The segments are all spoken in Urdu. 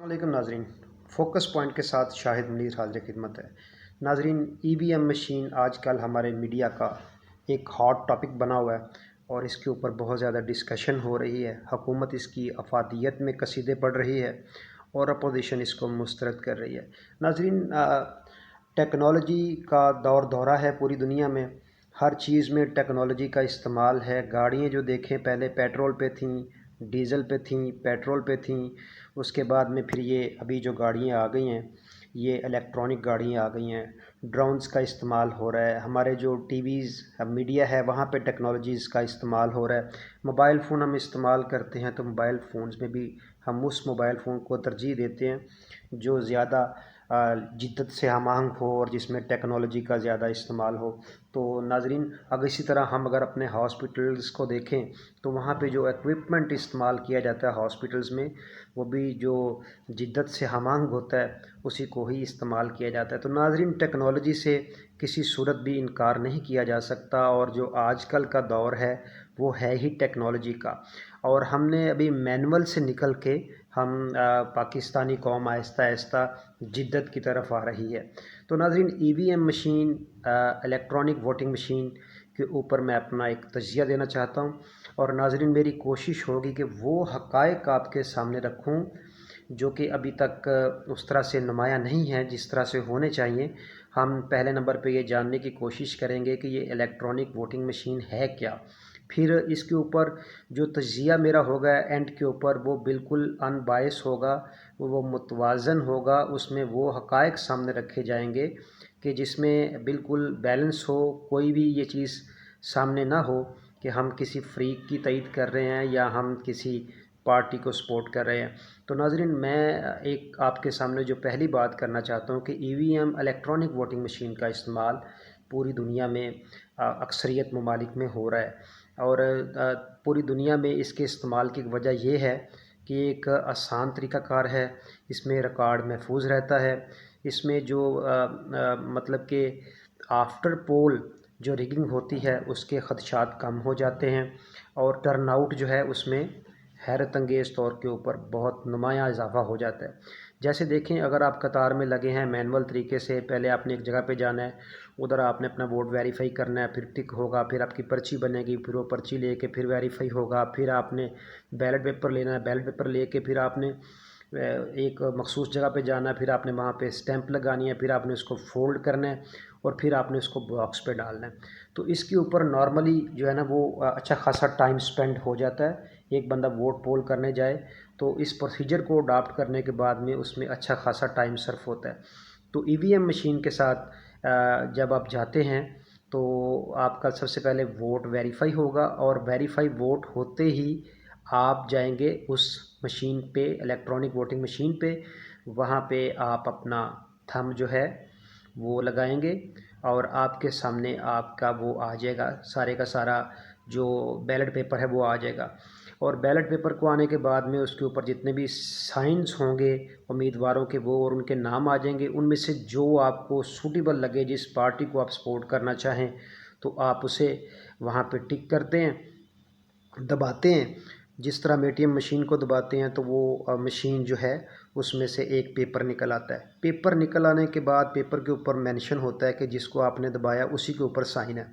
السلام علیکم ناظرین، فوکس پوائنٹ کے ساتھ شاہد منیر حاضر خدمت ہے۔ ناظرین، ای وی ایم مشین آج کل ہمارے میڈیا کا ایک ہاٹ ٹاپک بنا ہوا ہے اور اس کے اوپر بہت زیادہ ڈسکشن ہو رہی ہے۔ حکومت اس کی افادیت میں قصیدے پڑھ رہی ہے اور اپوزیشن اس کو مسترد کر رہی ہے۔ ناظرین، ٹیکنالوجی کا دورہ ہے پوری دنیا میں، ہر چیز میں ٹیکنالوجی کا استعمال ہے۔ گاڑیاں جو دیکھیں پہلے پیٹرول پہ تھیں، ڈیزل پہ تھیں، پیٹرول پہ تھیں، اس کے بعد میں پھر یہ ابھی جو گاڑیاں آ گئی ہیں یہ الیکٹرانک گاڑیاں آ گئی ہیں، ڈرونز کا استعمال ہو رہا ہے۔ ہمارے جو ٹی ویز میڈیا ہے وہاں پہ ٹیکنالوجیز کا استعمال ہو رہا ہے۔ موبائل فون ہم استعمال کرتے ہیں تو موبائل فونز میں بھی ہم اس موبائل فون کو ترجیح دیتے ہیں جو زیادہ جدت سے ہم آہنگ ہو اور جس میں ٹیکنالوجی کا زیادہ استعمال ہو۔ تو ناظرین، اگر اسی طرح ہم اگر اپنے ہاسپٹلز کو دیکھیں تو وہاں پہ جو ایکوپمنٹ استعمال کیا جاتا ہے ہاسپٹلز میں وہ بھی جو جدت سے ہم آہنگ ہوتا ہے اسی کو ہی استعمال کیا جاتا ہے۔ تو ناظرین، ٹیکنالوجی سے کسی صورت بھی انکار نہیں کیا جا سکتا اور جو آج کل کا دور ہے وہ ہے ہی ٹیکنالوجی کا، اور ہم نے ابھی مینول سے نکل کے ہم پاکستانی قوم آہستہ آہستہ جدت کی طرف آ رہی ہے۔ تو ناظرین، E V M machine, electronic voting machine کے اوپر میں اپنا ایک تجزیہ دینا چاہتا ہوں، اور ناظرین میری کوشش ہوگی کہ وہ حقائق آپ کے سامنے رکھوں جو کہ ابھی تک اس طرح سے نمایاں نہیں ہیں جس طرح سے ہونے چاہیے۔ ہم پہلے نمبر پہ یہ جاننے کی کوشش کریں گے کہ یہ الیکٹرانک ووٹنگ مشین ہے کیا، پھر اس کے اوپر جو تجزیہ میرا ہوگا اینڈ کے اوپر وہ بالکل ان بائس ہوگا، وہ متوازن ہوگا، اس میں وہ حقائق سامنے رکھے جائیں گے کہ جس میں بالکل بیلنس ہو، کوئی بھی یہ چیز سامنے نہ ہو کہ ہم کسی فریق کی تائید کر رہے ہیں یا ہم کسی پارٹی کو سپورٹ کر رہے ہیں۔ تو ناظرین، میں ایک آپ کے سامنے جو پہلی بات کرنا چاہتا ہوں کہ ای V M electronic voting machine کا استعمال پوری دنیا میں اکثریت ممالک میں ہو رہا ہے، اور پوری دنیا میں اس کے استعمال کی وجہ یہ ہے کہ ایک آسان طریقہ کار ہے، اس میں ریکارڈ محفوظ رہتا ہے، اس میں جو مطلب کہ آفٹر پول جو ریگنگ ہوتی ہے اس کے خدشات کم ہو جاتے ہیں، اور ٹرن آؤٹ جو ہے اس میں حیرت انگیز طور کے اوپر بہت نمایاں اضافہ ہو جاتا ہے۔ جیسے دیکھیں، اگر آپ قطار میں لگے ہیں مینول طریقے سے، پہلے آپ نے ایک جگہ پہ جانا ہے، ادھر آپ نے اپنا ووٹ ویریفائی کرنا ہے، پھر ٹک ہوگا، پھر آپ کی پرچی بنے گی، پھر وہ پرچی لے کے پھر ویریفائی ہوگا، پھر آپ نے بیلٹ پیپر لینا ہے، بیلٹ پیپر لے کے پھر آپ نے ایک مخصوص جگہ پہ جانا ہے، پھر آپ نے وہاں پہ اسٹیمپ لگانی ہے، پھر آپ نے اس کو فولڈ کرنا ہے اور پھر آپ نے اس کو باکس پہ ڈالنا ہے۔ تو اس کے اوپر نارملی جو ہے نا وہ اچھا خاصا ٹائم سپینڈ ہو جاتا ہے۔ ایک بندہ ووٹ پول کرنے جائے تو اس پروسیجر کو اڈاپٹ کرنے کے بعد میں اس میں اچھا خاصا ٹائم صرف ہوتا ہے۔ تو ای وی ایم مشین کے ساتھ جب آپ جاتے ہیں تو آپ کا سب سے پہلے ووٹ ویریفائی ہوگا، اور ویریفائی ووٹ ہوتے ہی آپ جائیں گے اس مشین پہ، الیکٹرانک ووٹنگ مشین پہ، وہاں پہ آپ اپنا تھم جو ہے وہ لگائیں گے اور آپ کے سامنے آپ کا وہ آ جائے گا، سارے کا سارا جو بیلٹ پیپر ہے وہ آ جائے گا، اور بیلٹ پیپر کو آنے کے بعد میں اس کے اوپر جتنے بھی سائنز ہوں گے امیدواروں کے وہ اور ان کے نام آ جائیں گے، ان میں سے جو آپ کو سوٹیبل لگے، جس پارٹی کو آپ سپورٹ کرنا چاہیں تو آپ اسے وہاں پہ ٹک کرتے ہیں، دباتے ہیں۔ جس طرح ہم اے ٹی ایم مشین کو دباتے ہیں تو وہ مشین جو ہے اس میں سے ایک پیپر نکل آتا ہے۔ پیپر نکل آنے کے بعد پیپر کے اوپر مینشن ہوتا ہے کہ جس کو آپ نے دبایا اسی کے اوپر سائن ہے،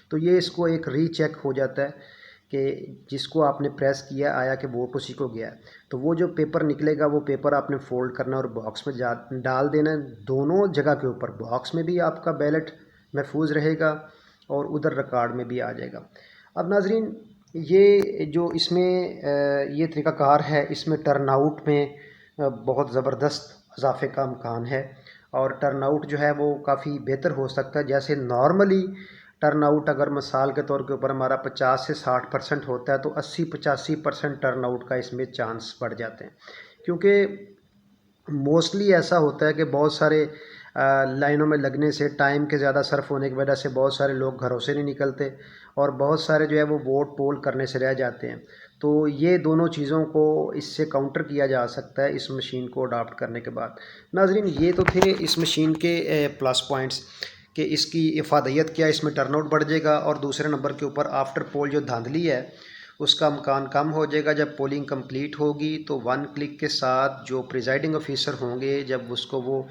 تو یہ اس کو ایک ری چیک ہو جاتا ہے کہ جس کو آپ نے پریس کیا آیا کہ ووٹ اسی کو گیا ہے۔ تو وہ جو پیپر نکلے گا وہ پیپر آپ نے فولڈ کرنا اور باکس میں ڈال دینا ہے، دونوں جگہ کے اوپر، باکس میں بھی آپ کا بیلٹ محفوظ رہے گا اور ادھر ریکارڈ میں بھی آ جائے گا۔ اب ناظرین، یہ جو اس میں یہ طریقہ کار ہے، اس میں ٹرن آؤٹ میں بہت زبردست اضافے کا امکان ہے، اور ٹرن آؤٹ جو ہے وہ کافی بہتر ہو سکتا ہے۔ جیسے نارملی ٹرن آؤٹ اگر مثال کے طور کے اوپر ہمارا 50 سے 60% ہوتا ہے تو 80-85% ٹرن آؤٹ کا اس میں چانس بڑھ جاتے ہیں، کیونکہ موسٹلی ایسا ہوتا ہے کہ بہت سارے لائنوں میں لگنے سے، ٹائم کے زیادہ صرف ہونے کی وجہ سے بہت سارے لوگ گھروں سے نہیں نکلتے اور بہت سارے جو ہے وہ ووٹ پول کرنے سے رہ جاتے ہیں۔ تو یہ دونوں چیزوں کو اس سے کاؤنٹر کیا جا سکتا ہے اس مشین کو اڈاپٹ کرنے کے بعد۔ ناظرین، یہ تو تھے اس مشین کے پلس پوائنٹس کہ اس کی افادیت کیا، اس میں ٹرن آؤٹ بڑھ جائے گا، اور دوسرے نمبر کے اوپر آفٹر پول جو دھاندلی ہے اس کا امکان کم ہو جائے گا۔ جب پولنگ کمپلیٹ ہوگی تو 1 کلک کے ساتھ جو پریزائڈنگ آفیسر ہوں گے، جب اس کو وہ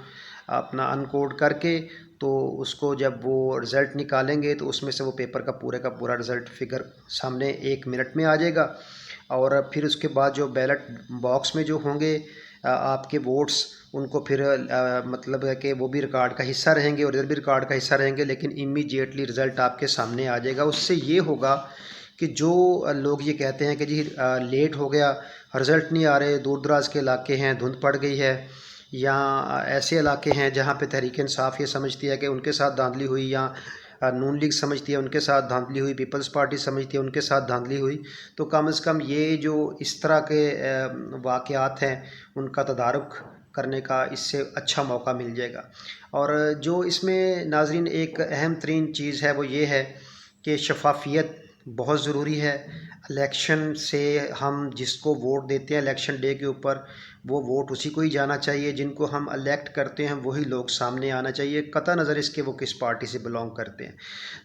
اپنا ان کوڈ کر کے تو اس کو جب وہ رزلٹ نکالیں گے تو اس میں سے وہ پیپر کا پورا رزلٹ فگر سامنے 1 منٹ میں آ جائے گا۔ اور پھر اس کے بعد جو بیلٹ باکس میں جو ہوں گے آپ کے ووٹس، ان کو پھر مطلب ہے کہ وہ بھی ریکارڈ کا حصہ رہیں گے اور ادھر بھی ریکارڈ کا حصہ رہیں گے، لیکن امیجیٹلی رزلٹ آپ کے سامنے آ جائے گا۔ اس سے یہ ہوگا کہ جو لوگ یہ کہتے ہیں کہ جی لیٹ ہو گیا، رزلٹ نہیں آ رہے، دور دراز کے علاقے ہیں، دھند پڑ گئی ہے، یا ایسے علاقے ہیں جہاں پہ تحریک انصاف یہ سمجھتی ہے کہ ان کے ساتھ دھاندلی ہوئی، یا نون لیگ سمجھتی ہے ان کے ساتھ دھاندلی ہوئی، پیپلز پارٹی سمجھتی ہے ان کے ساتھ دھاندلی ہوئی، تو کم از کم یہ جو اس طرح کے واقعات ہیں ان کا تدارک کرنے کا اس سے اچھا موقع مل جائے گا۔ اور جو اس میں ناظرین ایک اہم ترین چیز ہے وہ یہ ہے کہ شفافیت بہت ضروری ہے۔ الیکشن سے ہم جس کو ووٹ دیتے ہیں الیکشن ڈے کے اوپر، وہ ووٹ اسی کو ہی جانا چاہیے، جن کو ہم الیکٹ کرتے ہیں وہی لوگ سامنے آنا چاہیے، قطع نظر اس کے وہ کس پارٹی سے بلونگ کرتے ہیں۔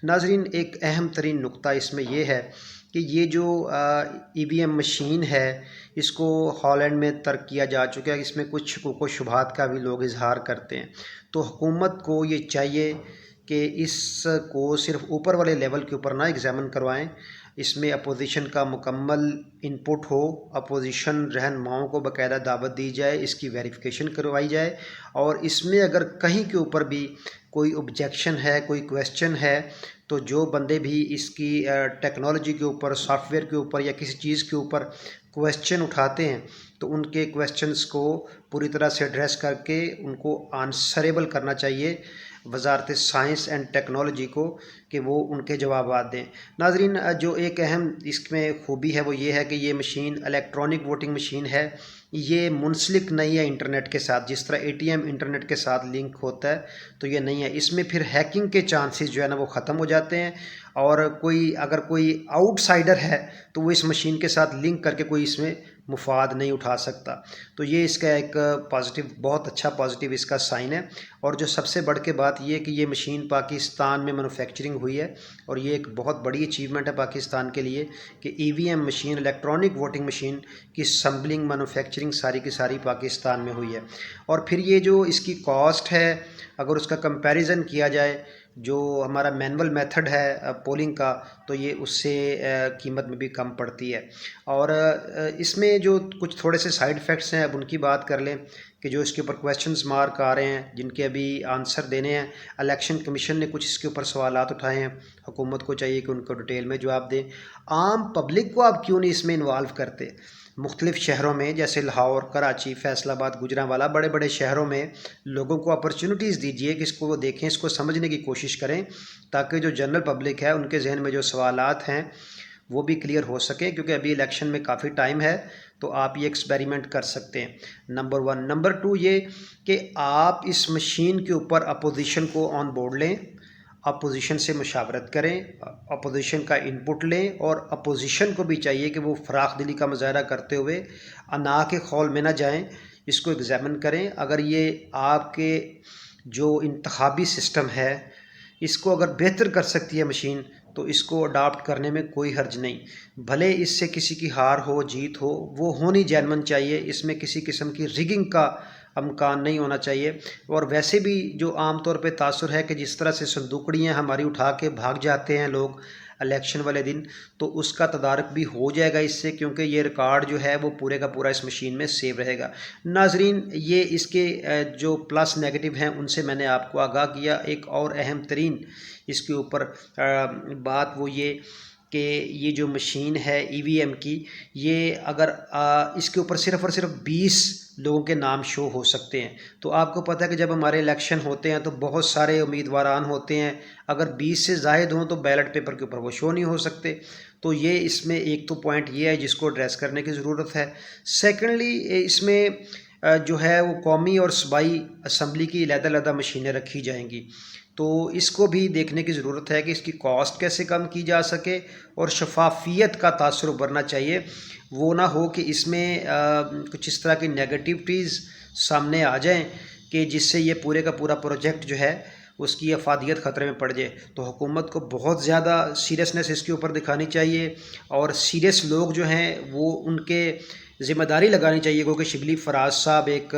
ناظرین ایک اہم ترین نقطہ اس میں یہ ہے کہ یہ جو ای وی ایم مشین ہے اس کو ہالینڈ میں ترک کیا جا چکا ہے، اس میں کچھ شکوک و شبہات کا بھی لوگ اظہار کرتے ہیں، تو حکومت کو یہ چاہیے کہ اس کو صرف اوپر والے لیول کے اوپر نہ ایگزامن کروائیں، اس میں اپوزیشن کا مکمل انپٹ ہو، اپوزیشن رہنماؤں کو باقاعدہ دعوت دی جائے، اس کی ویریفیکیشن کروائی جائے، اور اس میں اگر کہیں کے اوپر بھی کوئی objection ہے، کوئی کویسچن ہے، تو جو بندے بھی اس کی ٹیکنالوجی کے اوپر، سافٹ ویئر کے اوپر یا کسی چیز کے اوپر کویسچن اٹھاتے ہیں تو ان کے کویسچنز کو پوری طرح سے ایڈریس کر کے ان کو آنسریبل کرنا چاہیے وزارت سائنس اینڈ ٹیکنالوجی کو کہ وہ ان کے جوابات دیں۔ ناظرین جو ایک اہم اس میں خوبی ہے وہ یہ ہے کہ یہ مشین الیکٹرانک ووٹنگ مشین ہے، یہ منسلک نہیں ہے انٹرنیٹ کے ساتھ، جس طرح ATM انٹرنیٹ کے ساتھ لنک ہوتا ہے تو یہ نہیں ہے، اس میں پھر ہیکنگ کے چانسز جو ہے نا وہ ختم ہو جاتے ہیں، اور اگر کوئی آؤٹ سائڈر ہے تو وہ اس مشین کے ساتھ لنک کر کے کوئی اس میں مفاد نہیں اٹھا سکتا، تو یہ اس کا ایک پازیٹیو، بہت اچھا پازیٹیو اس کا سائن ہے۔ اور جو سب سے بڑھ کے بات یہ کہ یہ مشین پاکستان میں مینوفیکچرنگ ہوئی ہے، اور یہ ایک بہت بڑی اچیومنٹ ہے پاکستان کے لیے کہ EVM machine, electronic voting machine کی سمبلنگ، مینوفیکچرنگ ساری کی ساری پاکستان میں ہوئی ہے۔ اور پھر یہ جو اس کی کاسٹ ہے، اگر اس کا کمپیریزن کیا جائے جو ہمارا مینول میتھڈ ہے پولنگ کا، تو یہ اس سے قیمت میں بھی کم پڑتی ہے۔ اور اس میں جو کچھ تھوڑے سے سائیڈ ایفیکٹس ہیں اب ان کی بات کر لیں کہ جو اس کے اوپر کویسچنز مارک آ رہے ہیں جن کے ابھی آنسر دینے ہیں، الیکشن کمیشن نے کچھ اس کے اوپر سوالات اٹھائے ہیں، حکومت کو چاہیے کہ ان کو ڈیٹیل میں جواب دیں۔ عام پبلک کو آپ کیوں نہیں اس میں انوالو کرتے؟ مختلف شہروں میں جیسے لاہور، کراچی، فیصل آباد، گجرانوالہ، بڑے بڑے شہروں میں لوگوں کو اپرچونٹیز دیجیے کہ اس کو وہ دیکھیں، اس کو سمجھنے کی کوشش کریں، تاکہ جو جنرل پبلک ہے ان کے ذہن میں جو سوالات ہیں وہ بھی کلیئر ہو سکیں، کیونکہ ابھی الیکشن میں کافی ٹائم ہے، تو آپ یہ ایکسپیریمنٹ کر سکتے ہیں۔ نمبر 1۔ نمبر 2 یہ کہ آپ اس مشین کے اوپر اپوزیشن کو آن بورڈ لیں، اپوزیشن سے مشاورت کریں، اپوزیشن کا انپٹ لیں، اور اپوزیشن کو بھی چاہیے کہ وہ فراخ دلی کا مظاہرہ کرتے ہوئے انا کے خول میں نہ جائیں، اس کو ایگزامن کریں۔ اگر یہ آپ کے جو انتخابی سسٹم ہے اس کو اگر بہتر کر سکتی ہے مشین تو اس کو اڈاپٹ کرنے میں کوئی حرج نہیں، بھلے اس سے کسی کی ہار ہو جیت ہو، وہ ہونی جینون چاہیے، اس میں کسی قسم کی ریگنگ کا امکان نہیں ہونا چاہیے۔ اور ویسے بھی جو عام طور پہ تاثر ہے کہ جس طرح سے صندوقڑیاں ہماری اٹھا کے بھاگ جاتے ہیں لوگ الیکشن والے دن، تو اس کا تدارک بھی ہو جائے گا اس سے، کیونکہ یہ ریکارڈ جو ہے وہ پورے کا پورا اس مشین میں سیو رہے گا۔ ناظرین یہ اس کے جو پلس نیگیٹو ہیں ان سے میں نے آپ کو آگاہ کیا۔ ایک اور اہم ترین اس کے اوپر بات وہ یہ کہ یہ جو مشین ہے EVM کی، یہ اگر اس کے اوپر صرف اور صرف 20 لوگوں کے نام شو ہو سکتے ہیں، تو آپ کو پتہ ہے کہ جب ہمارے الیکشن ہوتے ہیں تو بہت سارے امیدواران ہوتے ہیں، اگر 20 سے زائد ہوں تو بیلٹ پیپر کے اوپر وہ شو نہیں ہو سکتے، تو یہ اس میں ایک تو پوائنٹ یہ ہے جس کو ایڈریس کرنے کی ضرورت ہے۔ سیکنڈلی اس میں جو ہے وہ قومی اور صوبائی اسمبلی کی علیحدہ علیحدہ مشینیں رکھی جائیں گی، تو اس کو بھی دیکھنے کی ضرورت ہے کہ اس کی کاسٹ کیسے کم کی جا سکے، اور شفافیت کا تاثر ابھرنا چاہیے، وہ نہ ہو کہ اس میں کچھ اس طرح کی نیگیٹیوٹیز سامنے آ جائیں کہ جس سے یہ پورے کا پورا پروجیکٹ جو ہے اس کی افادیت خطرے میں پڑ جائے، تو حکومت کو بہت زیادہ سیریسنس اس کے اوپر دکھانی چاہیے، اور سیریس لوگ جو ہیں وہ ان کے ذمہ داری لگانی چاہیے، کیونکہ شبلی فراز صاحب ایک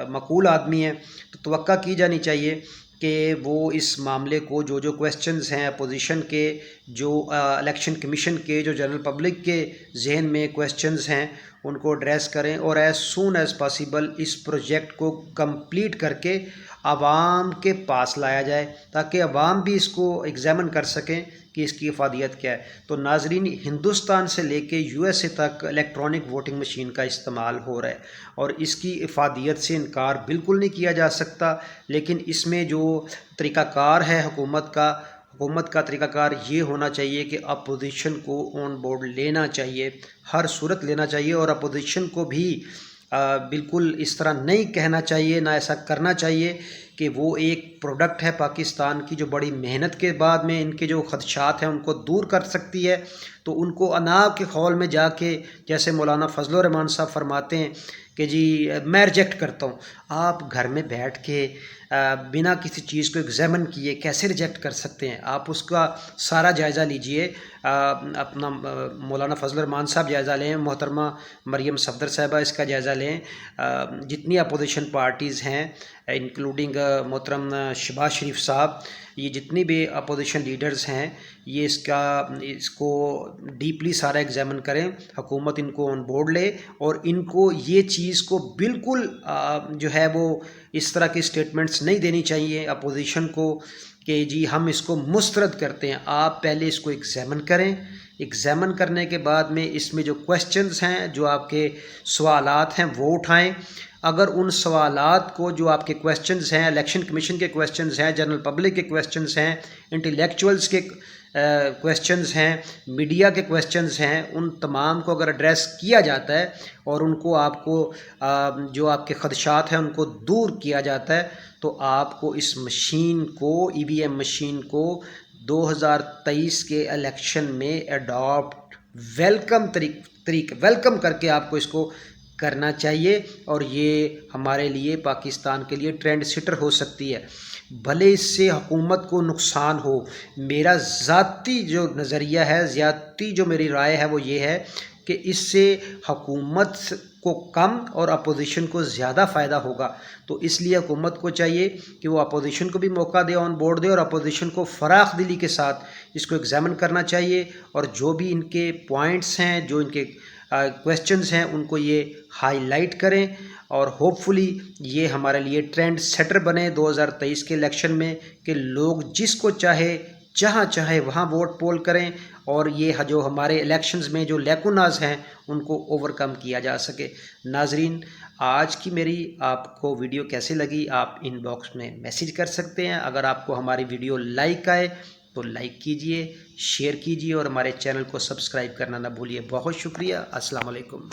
مقبول آدمی ہیں، تو توقع کی جانی چاہیے کہ وہ اس معاملے کو جو کویسچنز ہیں اپوزیشن کے، جو الیکشن کمیشن کے، جو جنرل پبلک کے ذہن میں کویسچنز ہیں ان کو ایڈریس کریں، اور ایز سون ایز پاسیبل اس پروجیکٹ کو کمپلیٹ کر کے عوام کے پاس لایا جائے، تاکہ عوام بھی اس کو ایگزامن کر سکیں کہ اس کی افادیت کیا ہے۔ تو ناظرین، ہندوستان سے لے کے USA تک الیکٹرانک ووٹنگ مشین کا استعمال ہو رہا ہے، اور اس کی افادیت سے انکار بالکل نہیں کیا جا سکتا، لیکن اس میں جو طریقہ کار ہے حکومت کا طریقہ کار یہ ہونا چاہیے کہ اپوزیشن کو آن بورڈ لینا چاہیے، ہر صورت لینا چاہیے، اور اپوزیشن کو بھی بالکل اس طرح نہیں کہنا چاہیے، نہ ایسا کرنا چاہیے کہ وہ ایک پروڈکٹ ہے پاکستان کی جو بڑی محنت کے بعد میں ان کے جو خدشات ہیں ان کو دور کر سکتی ہے، تو ان کو اناب کے خول میں جا کے، جیسے مولانا فضل الرحمان صاحب فرماتے ہیں کہ جی میں ریجیکٹ کرتا ہوں، آپ گھر میں بیٹھ کے بنا کسی چیز کو ایگزامن کیے کیسے ریجیکٹ کر سکتے ہیں؟ آپ اس کا سارا جائزہ لیجئے، اپنا مولانا فضل الرحمان صاحب جائزہ لیں، محترمہ مریم صفدر صاحبہ اس کا جائزہ لیں، جتنی اپوزیشن پارٹیز ہیں انکلوڈنگ محترم شہباز شریف صاحب، یہ جتنی بھی اپوزیشن لیڈرز ہیں، یہ اس کو ڈیپلی سارا ایگزامن کریں، حکومت ان کو آن بورڈ لے، اور ان کو یہ چیز کو بالکل جو ہے وہ اس طرح کی سٹیٹمنٹس نہیں دینی چاہیے اپوزیشن کو کہ جی ہم اس کو مسترد کرتے ہیں۔ آپ پہلے اس کو ایگزامن کریں، ایگزامن کرنے کے بعد میں اس میں جو کویسچنز ہیں، جو آپ کے سوالات ہیں وہ اٹھائیں، اگر ان سوالات کو، جو آپ کے کویسچنز ہیں، الیکشن کمیشن کے کویسچنز ہیں، جنرل پبلک کے کویسچنز ہیں، انٹلیکچوئلز کے کویسچنز ہیں، میڈیا کے کویسچنز ہیں، ان تمام کو اگر ایڈریس کیا جاتا ہے اور ان کو آپ کو جو آپ کے خدشات ہیں ان کو دور کیا جاتا ہے، تو آپ کو اس مشین کو، EVM مشین کو 2023 کے الیکشن میں اڈاپٹ ویلکم کر کے آپ کو اس کو کرنا چاہیے، اور یہ ہمارے لیے، پاکستان کے لیے ٹرینڈ سیٹر ہو سکتی ہے، بھلے اس سے حکومت کو نقصان ہو۔ میرا ذاتی جو نظریہ ہے، ذاتی جو میری رائے ہے وہ یہ ہے کہ اس سے حکومت کو کم اور اپوزیشن کو زیادہ فائدہ ہوگا، تو اس لیے حکومت کو چاہیے کہ وہ اپوزیشن کو بھی موقع دے، آن بورڈ دے، اور اپوزیشن کو فراخ دلی کے ساتھ اس کو ایگزامن کرنا چاہیے، اور جو بھی ان کے پوائنٹس ہیں، جو ان کے کویسچنز ہیں، ان کو یہ ہائی لائٹ کریں، اور ہوپ فلی یہ ہمارے لیے ٹرینڈ سیٹر بنے 2023 کے الیکشن میں، کہ لوگ جس کو چاہے، جہاں چاہے وہاں ووٹ پول کریں، اور یہ جو ہمارے الیکشنز میں جو لیکوناز ہیں ان کو اوورکم کیا جا سکے۔ ناظرین، آج کی میری آپ کو ویڈیو کیسے لگی آپ ان باکس میں میسیج کر سکتے ہیں۔ اگر آپ کو ہماری ویڈیو لائک آئے تو لائک کیجئے، شیئر کیجئے، اور ہمارے چینل کو سبسکرائب کرنا نہ بھولیے۔ بہت شکریہ، السلام علیکم۔